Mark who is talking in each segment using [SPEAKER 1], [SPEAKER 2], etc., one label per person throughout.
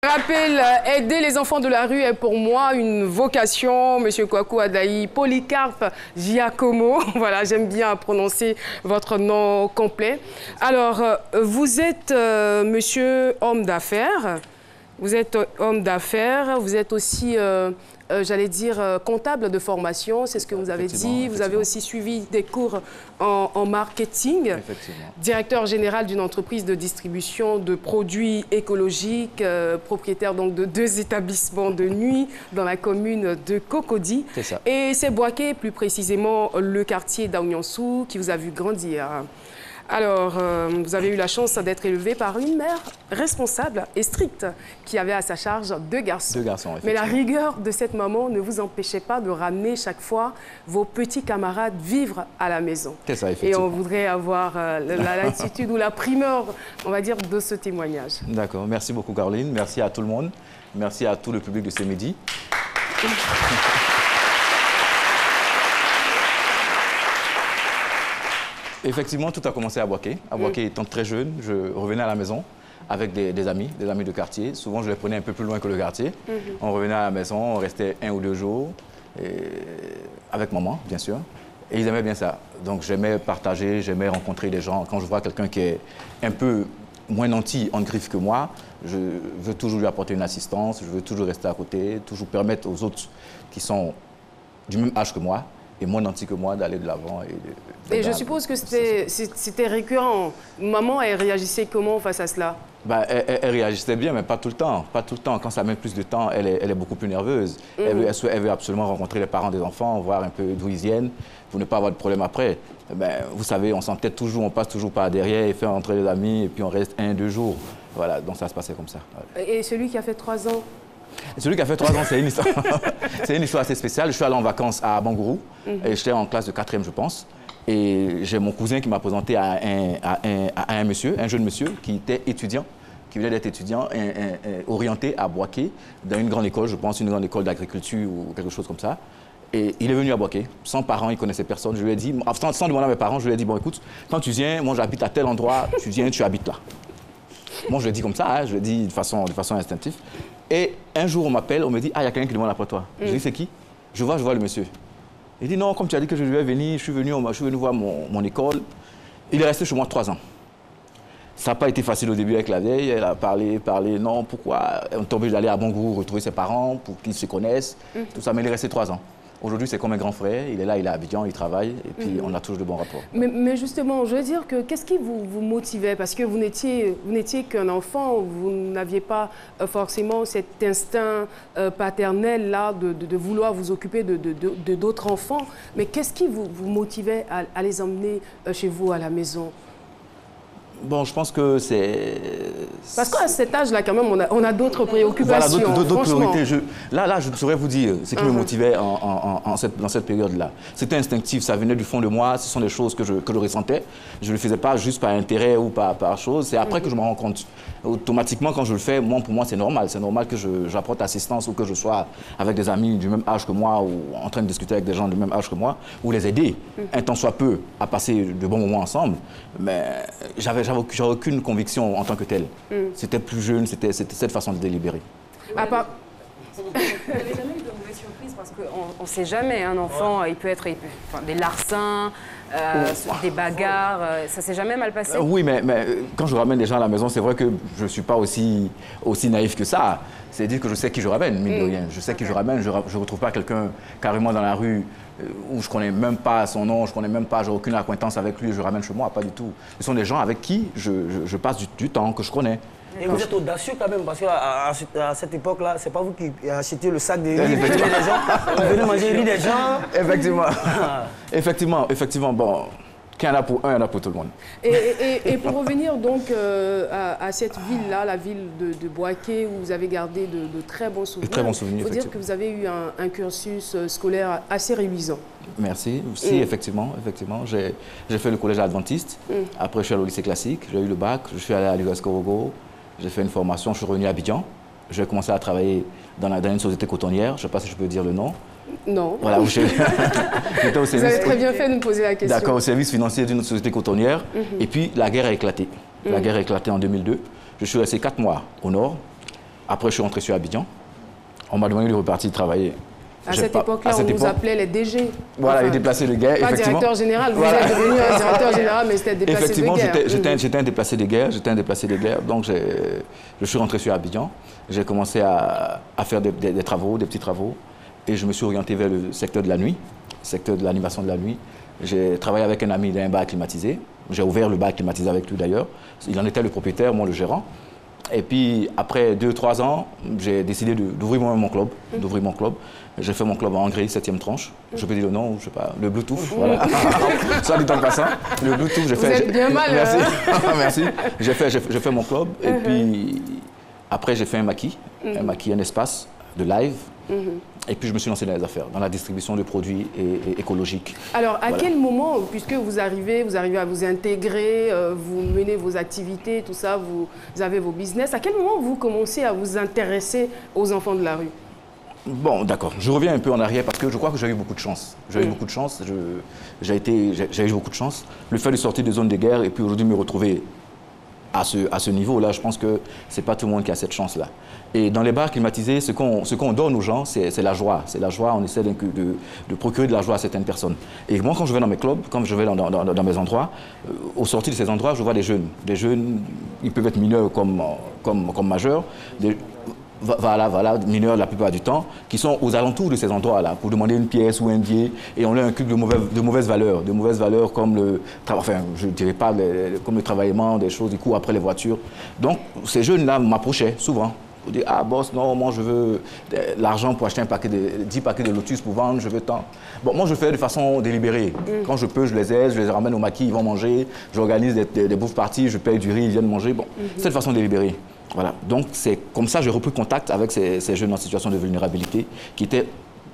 [SPEAKER 1] Rappel, aider les enfants de la rue est pour moi une vocation. Monsieur Kwaku Adaï, Polycarpe Giacomo, voilà, j'aime bien prononcer votre nom complet. Alors, vous êtes monsieur homme d'affaires, vous êtes homme d'affaires, vous êtes aussi, j'allais dire, comptable de formation, c'est ce que vous avez dit. Vous avez aussi suivi des cours en marketing. Directeur général d'une entreprise de distribution de produits écologiques, propriétaire donc de 2 établissements de nuit dans la commune de Cocody.
[SPEAKER 2] C'est ça.
[SPEAKER 1] Et c'est Boaké, plus précisément le quartier d'Aouniansou, qui vous a vu grandir. Alors, vous avez eu la chance d'être élevé par une mère responsable et stricte qui avait à sa charge 2 garçons.
[SPEAKER 2] 2 garçons,
[SPEAKER 1] mais la rigueur de cette maman ne vous empêchait pas de ramener chaque fois vos petits camarades vivre à la maison.
[SPEAKER 2] C'est ça, effectivement.
[SPEAKER 1] Et on voudrait avoir l'attitude ou la primeur, on va dire, de ce témoignage.
[SPEAKER 2] D'accord. Merci beaucoup, Caroline. Merci à tout le monde. Merci à tout le public de ce midi. Effectivement, tout a commencé à Boaké. À Boaké, étant très jeune, je revenais à la maison avec des amis de quartier. Souvent, je les prenais un peu plus loin que le quartier. On revenait à la maison, on restait 1 ou 2 jours, avec maman, bien sûr. Et ils aimaient bien ça. Donc, j'aimais partager, j'aimais rencontrer des gens. Quand je vois quelqu'un qui est un peu moins nanti en griffe que moi, je veux toujours lui apporter une assistance, je veux toujours rester à côté, toujours permettre aux autres qui sont du même âge que moi, et moins nantis que moi, d'aller de l'avant.
[SPEAKER 1] Et je suppose que c'était récurrent. Maman, elle réagissait comment face à cela?
[SPEAKER 2] Bah, elle réagissait bien, mais pas tout le temps. Pas tout le temps. Quand ça met plus de temps, elle est beaucoup plus nerveuse. Elle veut absolument rencontrer les parents des enfants, voir un peu d'où ils viennent, pour ne pas avoir de problème après. Ben, vous savez, on s'entête toujours, on passe toujours par derrière, et fait rentrer les amis, et puis on reste 1 ou 2 jours. Voilà, donc ça se passait comme ça.
[SPEAKER 1] Et celui qui a fait 3 ans?
[SPEAKER 2] Celui qui a fait 3 ans, c'est une histoire. C'est une histoire assez spéciale. Je suis allé en vacances à Bangourou, et j'étais en classe de 4e, je pense. Et j'ai mon cousin qui m'a présenté à un monsieur, un jeune monsieur, qui était étudiant, qui venait d'être étudiant, orienté à Boaké, dans une grande école, je pense, une grande école d'agriculture ou quelque chose comme ça. Et il est venu à Boaké, sans parents, il ne connaissait personne. Je lui ai dit, sans demander à mes parents, je lui ai dit, bon, écoute, quand tu viens, moi j'habite à tel endroit, tu viens, tu habites là. Moi, je le dis comme ça, hein, je le dis de façon instinctive. Et un jour, on m'appelle, on me dit, ah, il y a quelqu'un qui demande après toi. Je dis, c'est qui? Je vois le monsieur. Il dit, non, comme tu as dit que je devais venir, je suis venu voir mon école. Il est resté chez moi 3 ans. Ça n'a pas été facile au début avec la vieille. Elle a parlé, non, pourquoi? On est obligé d'aller à Bangourou retrouver ses parents pour qu'ils se connaissent, tout ça, mais il est resté 3 ans. Aujourd'hui, c'est comme un grand frère. Il est là, il est à Abidjan, il travaille, et puis on a toujours de bons rapports.
[SPEAKER 1] Mais justement, je veux dire que qu'est-ce qui vous motivait? Parce que vous n'étiez qu'un enfant, vous n'aviez pas forcément cet instinct paternel-là de vouloir vous occuper de d'autres enfants. Mais qu'est-ce qui vous motivait à les emmener chez vous à la maison?
[SPEAKER 2] Bon, je pense que c'est...
[SPEAKER 1] Parce qu'à cet âge-là, quand même, on a d'autres préoccupations.
[SPEAKER 2] Voilà, d'autres priorités. Là, je ne saurais vous dire ce qui me motivait dans cette période-là. C'était instinctif, ça venait du fond de moi, ce sont des choses que je ressentais. Je ne le faisais pas juste par intérêt ou par chose. C'est après que je me rends compte. Automatiquement, quand je le fais, pour moi, c'est normal. C'est normal que j'apporte assistance ou que je sois avec des amis du même âge que moi ou en train de discuter avec des gens du même âge que moi ou les aider, un temps soit peu, à passer de bons moments ensemble. Mais j'avais aucune conviction en tant que telle. C'était plus jeune, c'était cette façon de délibérer.
[SPEAKER 3] Vous n'avez jamais eu de mauvaises surprises parce qu'on ne sait jamais, un enfant, il peut être des larcins, des bagarres, ça ne s'est jamais mal passé?
[SPEAKER 2] Oui, mais quand je ramène des gens à la maison, c'est vrai que je ne suis pas aussi naïf que ça. C'est-à-dire que je sais qui je ramène, mine de rien. Je sais qui je ramène, je ne retrouve pas quelqu'un carrément dans la rue où je ne connais même pas son nom, je ne connais même pas, j'ai aucune acquaintance avec lui, je ramène chez moi, pas du tout. Ce sont des gens avec qui je passe du temps, que je connais.
[SPEAKER 4] Et vous êtes audacieux quand même, parce qu'à cette époque-là, c'est pas vous qui achetez le sac de riz des gens, vous venez manger le riz des gens.
[SPEAKER 2] Effectivement, bon, qu'il y en a pour un, il y en a pour tout le monde.
[SPEAKER 1] Et pour revenir donc à cette ville-là, la ville de Boaké, où vous avez gardé de très bons souvenirs.
[SPEAKER 2] Très bons souvenirs,
[SPEAKER 1] il faut dire que vous avez eu un cursus scolaire assez réluisant.
[SPEAKER 2] Merci. Si, effectivement. J'ai fait le collège adventiste. Après, je suis allé au lycée classique. J'ai eu le bac. Je suis allé à l'Université Korogo. J'ai fait une formation. Je suis revenu à Abidjan. J'ai commencé à travailler dans une société cotonnière. Je ne sais pas si je peux dire le nom.
[SPEAKER 1] Non.
[SPEAKER 2] Voilà, vous
[SPEAKER 1] avez très bien fait de me poser la question.
[SPEAKER 2] D'accord, au service financier d'une société cotonnière. Et puis, la guerre a éclaté. La guerre a éclaté en 2002. Je suis resté 4 mois au nord. Après, je suis rentré sur Abidjan. On m'a demandé de repartir travailler.
[SPEAKER 1] À cette époque-là, on vous appelait les DG.
[SPEAKER 2] Voilà, les déplacés de guerre,
[SPEAKER 1] pas
[SPEAKER 2] effectivement.
[SPEAKER 1] directeur général, vous êtes devenu un directeur général, mais c'était déplacé de guerre.
[SPEAKER 2] Effectivement, j'étais un déplacé de guerre, donc je suis rentré sur Abidjan. J'ai commencé à faire des travaux, des petits travaux, et je me suis orienté vers le secteur de la nuit, secteur de l'animation de la nuit. J'ai travaillé avec un ami d'un bar climatisé. J'ai ouvert le bar climatisé avec lui d'ailleurs. Il en était le propriétaire, moi le gérant. Et puis, après 2-3 ans, j'ai décidé d'ouvrir mon club. J'ai fait mon club en Hongrie, 7e tranche. Je peux dire le nom, je sais pas, le Bluetooth, voilà. Soit dit en passant, le Bluetooth, j'ai fait...
[SPEAKER 1] Vous êtes bien mal.
[SPEAKER 2] Merci, merci. J'ai fait mon club, et puis après, j'ai fait un maquis, un espace de live. Et puis je me suis lancé dans les affaires, dans la distribution de produits écologiques.
[SPEAKER 1] Alors à quel moment, puisque vous arrivez à vous intégrer, vous menez vos activités, tout ça, vous avez vos business, à quel moment vous commencez à vous intéresser aux enfants de la rue?
[SPEAKER 2] Bon, d'accord. Je reviens un peu en arrière parce que je crois que j'ai eu beaucoup de chance. J'ai eu beaucoup de chance. J'ai eu beaucoup de chance. Le fait de sortir des zones de guerre et puis aujourd'hui me retrouver à ce niveau-là, je pense que ce n'est pas tout le monde qui a cette chance-là. Et dans les bars climatisés, ce qu'on donne aux gens, c'est la joie. C'est la joie, on essaie de procurer de la joie à certaines personnes. Et moi, quand je vais dans mes clubs, quand je vais dans mes endroits, au sortir de ces endroits, je vois des jeunes. Des jeunes, ils peuvent être mineurs comme majeurs. Voilà, mineurs la plupart du temps, qui sont aux alentours de ces endroits-là pour demander une pièce ou un billet, et on a un culte de mauvaises valeurs comme je ne dirais pas comme le travaillement, des choses, du coup, après les voitures. Donc, ces jeunes-là m'approchaient souvent. Pour dire, ah boss, non, moi je veux l'argent pour acheter 10 paquets de Lotus pour vendre, je veux tant. Bon, moi je fais de façon délibérée. Quand je peux, je les aide, je les ramène au maquis, ils vont manger, j'organise des bouffes parties, je paye du riz, ils viennent manger. Bon, c'est de façon délibérée. Voilà. Donc c'est comme ça que j'ai repris contact avec ces jeunes en situation de vulnérabilité qui étaient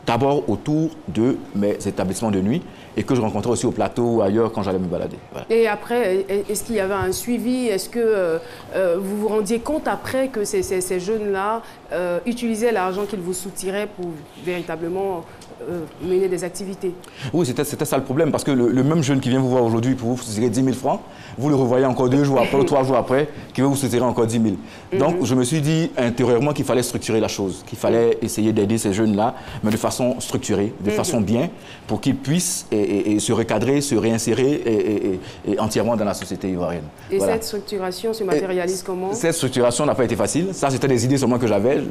[SPEAKER 2] d'abord autour de mes établissements de nuit et que je rencontrais aussi au plateau ou ailleurs quand j'allais me balader. Voilà.
[SPEAKER 1] Et après, est-ce qu'il y avait un suivi? Est-ce que vous vous rendiez compte après que ces jeunes-là utilisaient l'argent qu'ils vous soutiraient pour véritablement mener des activités? Oui,
[SPEAKER 2] c'était ça le problème, parce que le même jeune qui vient vous voir aujourd'hui pour vous soutirer 10 000 francs, vous le revoyez encore 2 jours après ou 3 jours après, qui va vous soutirer encore 10 000. Donc je me suis dit intérieurement qu'il fallait structurer la chose, qu'il fallait essayer d'aider ces jeunes-là, mais de façon structurée, de façon bien, pour qu'ils puissent se recadrer, se réinsérer et entièrement dans la société ivoirienne.
[SPEAKER 1] Et voilà. Cette structuration se matérialise comment? Cette
[SPEAKER 2] structuration n'a pas été facile. Ça, c'était des idées seulement que j'avais.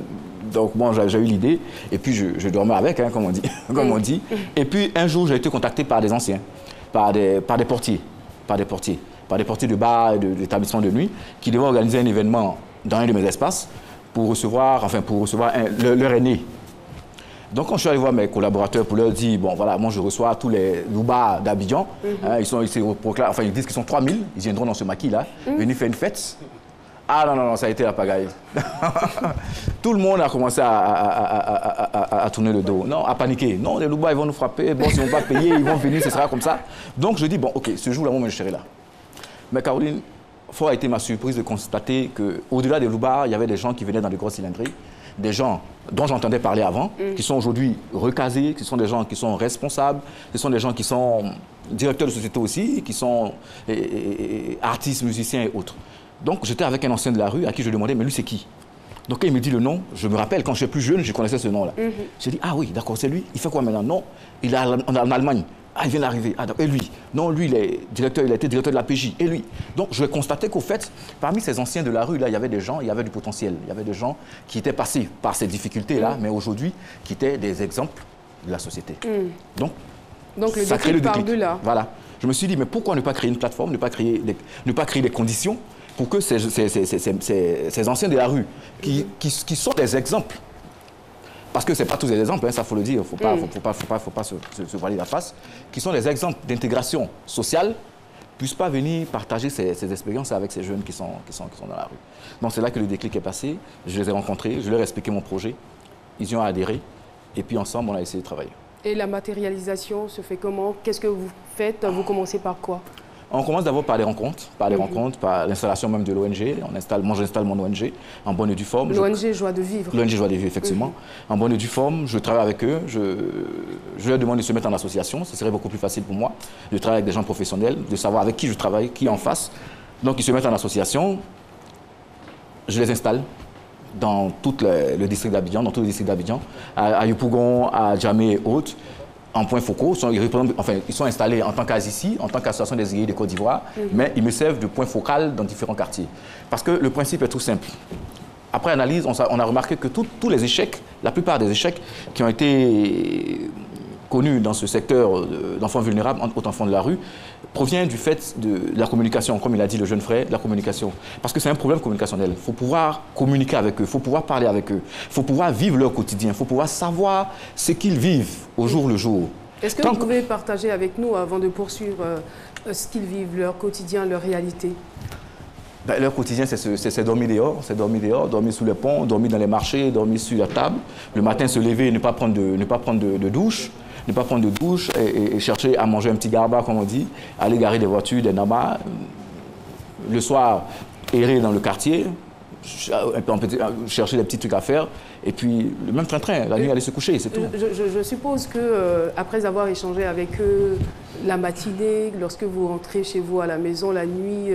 [SPEAKER 2] Donc, bon, j'ai eu l'idée, et puis je dormais avec, hein, comme on dit. Et puis, un jour, j'ai été contacté par des anciens, par des portiers de bars et d'établissements de nuit, qui devaient organiser un événement dans un de mes espaces pour recevoir leur aîné. Donc, quand je suis allé voir mes collaborateurs pour leur dire, bon, voilà, moi, je reçois tous les loubards d'Abidjan, hein, ils disent qu'ils sont 3000, ils viendront dans ce maquis-là, venir faire une fête. Ah non, ça a été la pagaille. Tout le monde a commencé à tourner le dos. Non, à paniquer. Non, les loubards, ils vont nous frapper. Bon, s'ils ne vont pas payer, ils vont venir, ce sera comme ça. Donc, je dis, bon, OK, ce jour-là, moi, je serai là. Mais Caroline, fort a été ma surprise de constater qu'au-delà des loubards, il y avait des gens qui venaient dans des grosses cylindries, des gens dont j'entendais parler avant, qui sont aujourd'hui recasés, qui sont des gens qui sont responsables, ce sont des gens qui sont directeurs de société aussi, qui sont artistes, musiciens et autres. Donc, j'étais avec un ancien de la rue à qui je demandais, mais lui, c'est qui? Donc, quand il me dit le nom, je me rappelle, quand j'étais plus jeune, je connaissais ce nom-là. J'ai dit, ah oui, d'accord, c'est lui. Il fait quoi maintenant? Non, il est en Allemagne. Ah, il vient d'arriver. Ah, et lui? Non, lui, il a été directeur de la PJ. Et lui? Donc, je vais constater qu'au fait, parmi ces anciens de la rue, là, il y avait des gens, il y avait du potentiel. Il y avait des gens qui étaient passés par ces difficultés-là, mais aujourd'hui, qui étaient des exemples de la société. Donc
[SPEAKER 1] le déclic part de là.
[SPEAKER 2] Voilà. Je me suis dit, mais pourquoi ne pas créer une plateforme, ne pas créer des conditions pour que ces anciens de la rue, qui sont des exemples, parce que ce n'est pas tous des exemples, hein, ça faut le dire, il ne faut pas se voiler la face, qui sont des exemples d'intégration sociale, ne puissent pas venir partager ces expériences avec ces jeunes qui sont dans la rue. Donc c'est là que le déclic est passé, je les ai rencontrés, je leur ai expliqué mon projet, ils y ont adhéré, et puis ensemble on a essayé de travailler. Et
[SPEAKER 1] la matérialisation se fait comment? Qu'est-ce que vous faites? Vous commencez par quoi?
[SPEAKER 2] On commence d'abord par des rencontres, par l'installation même de l'ONG. Moi, j'installe mon ONG en bonne et due forme.
[SPEAKER 1] L'ONG Joie de Vivre.
[SPEAKER 2] L'ONG Joie de Vivre, effectivement. En bonne et due forme, je travaille avec eux. Je leur demande de se mettre en association. Ce serait beaucoup plus facile pour moi de travailler avec des gens professionnels, de savoir avec qui je travaille, qui est en face. Donc, ils se mettent en association. Je les installe. dans tout le district d'Abidjan, dans tout le district d'Abidjan, à Yopougon, à Djamé et autres, en points focaux. Ils sont installés en tant qu'ASICI, en tant qu'Association des aiguilles de Côte d'Ivoire, mais ils me servent de point focal dans différents quartiers. Parce que le principe est tout simple. Après analyse, on a remarqué que tous les échecs, la plupart des échecs qui ont été connus dans ce secteur d'enfants vulnérables, autres enfants de la rue, provient du fait de la communication, comme il a dit le jeune frère, de la communication. Parce que c'est un problème communicationnel. Il faut pouvoir communiquer avec eux, il faut pouvoir parler avec eux, il faut pouvoir vivre leur quotidien, il faut pouvoir savoir ce qu'ils vivent au jour le jour.
[SPEAKER 1] Est-ce que vous pouvez partager avec nous, avant de poursuivre, ce qu'ils vivent, leur quotidien, leur réalité?
[SPEAKER 2] Ben, leur quotidien, c'est dormir dehors, dormir sous les ponts, dormir dans les marchés, dormir sur la table. Le matin, se lever et ne pas prendre de douche. Ne pas prendre de douche et chercher à manger un petit garba, comme on dit, aller garer des voitures, des namas. Le soir, errer dans le quartier, chercher des petits trucs à faire. Et puis, le même train-train, la nuit, aller se coucher, c'est tout.
[SPEAKER 1] Je suppose que après avoir échangé avec eux la matinée, lorsque vous rentrez chez vous à la maison la nuit,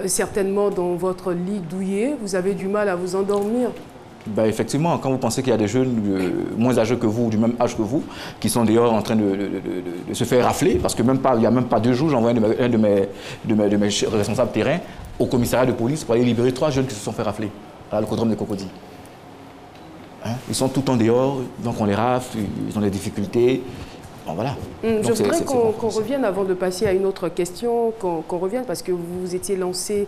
[SPEAKER 1] certainement dans votre lit douillet, vous avez du mal à vous endormir.
[SPEAKER 2] Ben effectivement, quand vous pensez qu'il y a des jeunes moins âgés que vous, du même âge que vous, qui sont dehors en train de se faire rafler, parce que il n'y a même pas 2 jours, j'envoie un de mes responsables terrain au commissariat de police pour aller libérer 3 jeunes qui se sont fait rafler à l'Hippodrome de Cocody. Hein? Ils sont tout le temps dehors, donc on les rafle, ils ont des difficultés. Bon, voilà.
[SPEAKER 1] Je voudrais qu'on revienne, avant de passer à une autre question, qu'on revienne, parce que vous vous étiez lancé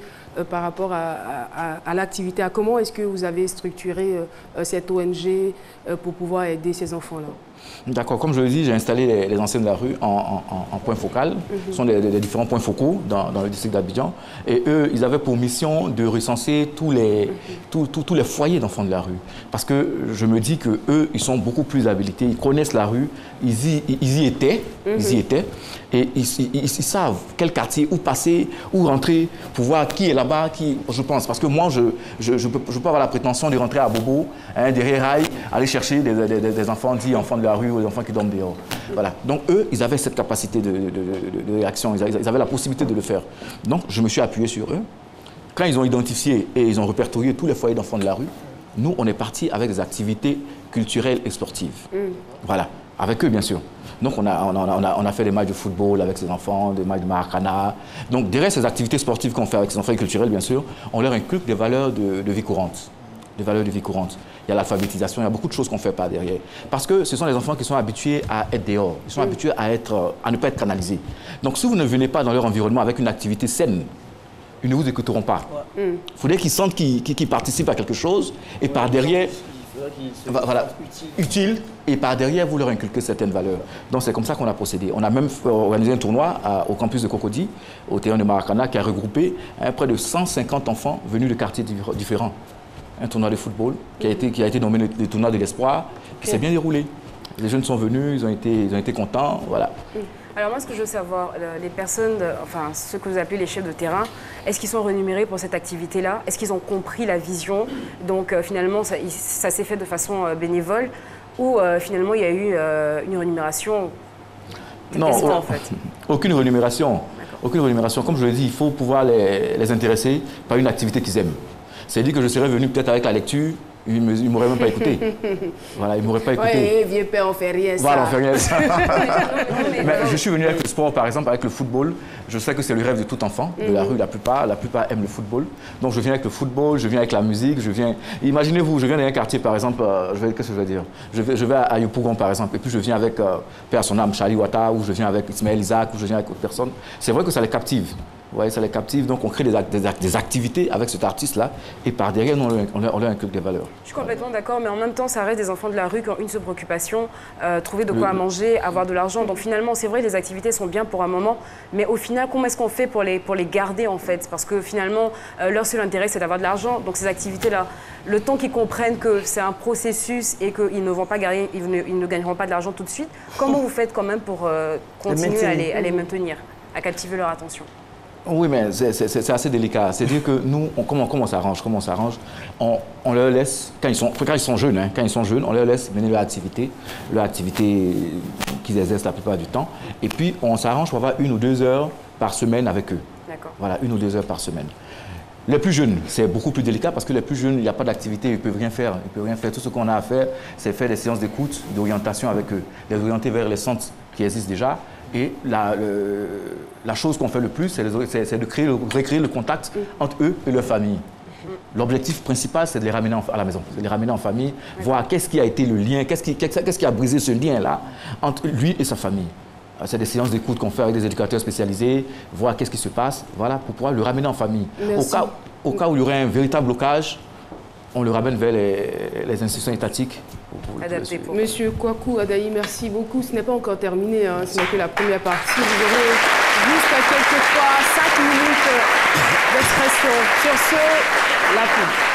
[SPEAKER 1] par rapport à l'activité. À comment est-ce que vous avez structuré cette ONG pour pouvoir aider ces enfants-là?
[SPEAKER 2] D'accord. Comme je le dis, j'ai installé les anciens de la rue en point focal. Ce sont des différents points focaux dans le district d'Abidjan. Et eux, ils avaient pour mission de recenser tous les foyers d'enfants de la rue. Parce que je me dis qu'eux, ils sont beaucoup plus habilités. Ils connaissent la rue. Ils y étaient. Et ils savent quel quartier, où passer, où rentrer, pour voir qui est là-bas, qui, je pense. Parce que moi, je peux avoir la prétention de rentrer à Bobo, hein, derrière Rail, aller chercher des enfants dits enfants de la rue ou des enfants qui dorment dehors. Voilà. Donc eux, ils avaient cette capacité de réaction, ils avaient la possibilité de le faire. Donc je me suis appuyé sur eux. Quand ils ont identifié et ils ont répertorié tous les foyers d'enfants de la rue, nous, on est parti avec des activités culturelles et sportives. Voilà. Avec eux, bien sûr. Donc, on a fait des matchs de football avec ces enfants, des matchs de maracana. Donc, derrière ces activités sportives qu'on fait avec ces enfants et culturelles, bien sûr, on leur inculque des valeurs de vie courante. Des valeurs de vie courante. Il y a l'alphabétisation, il y a beaucoup de choses qu'on fait par derrière. Parce que ce sont des enfants qui sont habitués à être dehors. Ils sont habitués à ne pas être canalisés. Donc, si vous ne venez pas dans leur environnement avec une activité saine, ils ne vous écouteront pas. Il faudrait qu'ils sentent qu'ils participent à quelque chose et par derrière... Voilà, utile, et par derrière, vous leur inculquez certaines valeurs. Donc, c'est comme ça qu'on a procédé. On a même organisé un tournoi au campus de Cocody, au terrain de Maracana, qui a regroupé près de 150 enfants venus de quartiers différents. Un tournoi de football qui a été nommé le tournoi de l'espoir, qui s'est bien déroulé. Les jeunes sont venus, ils ont été contents, voilà.
[SPEAKER 3] Alors moi, ce que je veux savoir, les personnes, enfin ceux que vous appelez les chefs de terrain, est-ce qu'ils sont rémunérés pour cette activité-là? Est-ce qu'ils ont compris la vision? Donc finalement, ça s'est fait de façon bénévole ou finalement il y a eu une rémunération?
[SPEAKER 2] Non,
[SPEAKER 3] en fait?
[SPEAKER 2] Aucune rémunération. Aucune rémunération. Comme je l'ai dit, il faut pouvoir les intéresser par une activité qu'ils aiment. C'est-à-dire que je serais venu peut-être avec la lecture, il ne m'aurait même pas écouté. Voilà, il ne m'aurait pas écouté.
[SPEAKER 1] Oui, vieux père, on fait rien ça.
[SPEAKER 2] Voilà, on fait rien ça. Mais je suis venu avec le sport, par exemple, avec le football. Je sais que c'est le rêve de tout enfant de la rue, la plupart aiment le football. Donc je viens avec le football, je viens avec la musique, je viens... Imaginez-vous, je viens dans un quartier, par exemple, qu'est-ce que je vais dire? Je vais à Yopougon, par exemple, et puis je viens avec Père son âme, Charlie Ouattara, ou je viens avec Ismaël Isaac, ou je viens avec d'autres personnes. C'est vrai que ça les captive. Ouais, ça les captive, donc on crée des activités avec cet artiste-là, et par derrière, on leur inculque des valeurs.
[SPEAKER 3] Je suis complètement d'accord, mais en même temps, ça reste des enfants de la rue qui ont une seule préoccupation, trouver de quoi manger, avoir de l'argent. Donc finalement, c'est vrai, les activités sont bien pour un moment, mais au final, comment est-ce qu'on fait pour les garder, en fait? Parce que finalement, leur seul intérêt, c'est d'avoir de l'argent. Donc ces activités-là, le temps qu'ils comprennent que c'est un processus et qu'ils ne vont pas gagner, ils ne gagneront pas de l'argent tout de suite, comment vous faites quand même pour continuer à les maintenir, à captiver leur attention?
[SPEAKER 2] Oui, mais c'est assez délicat. C'est-à-dire que nous, comment on s'arrange? On leur laisse, quand ils sont jeunes, on leur laisse mener leur activité qu'ils exercent la plupart du temps. Et puis, on s'arrange pour avoir 1 ou 2 heures par semaine avec eux.
[SPEAKER 3] D'accord.
[SPEAKER 2] Voilà, 1 ou 2 heures par semaine. Les plus jeunes, c'est beaucoup plus délicat parce que les plus jeunes, il n'y a pas d'activité, ils ne peuvent rien faire. Ils peuvent rien faire. Tout ce qu'on a à faire, c'est faire des séances d'écoute, d'orientation avec eux, les orienter vers les centres qui existent déjà. Et la chose qu'on fait le plus, c'est de recréer le contact entre eux et leur famille. L'objectif principal, c'est de les ramener à la maison, de les ramener en famille, voir qu'est-ce qui a été le lien, qu'est-ce qui a brisé ce lien-là entre lui et sa famille. C'est des séances d'écoute qu'on fait avec des éducateurs spécialisés, voir qu'est-ce qui se passe, voilà, pour pouvoir le ramener en famille. Au cas où il y aurait un véritable blocage, on le ramène vers les institutions étatiques.
[SPEAKER 1] Monsieur Kwaku Adayi, merci beaucoup. Ce n'est pas encore terminé, hein. Ce n'est que la première partie. Vous aurez jusqu'à quelquefois 5 minutes d'expression. Sur ce, la pub.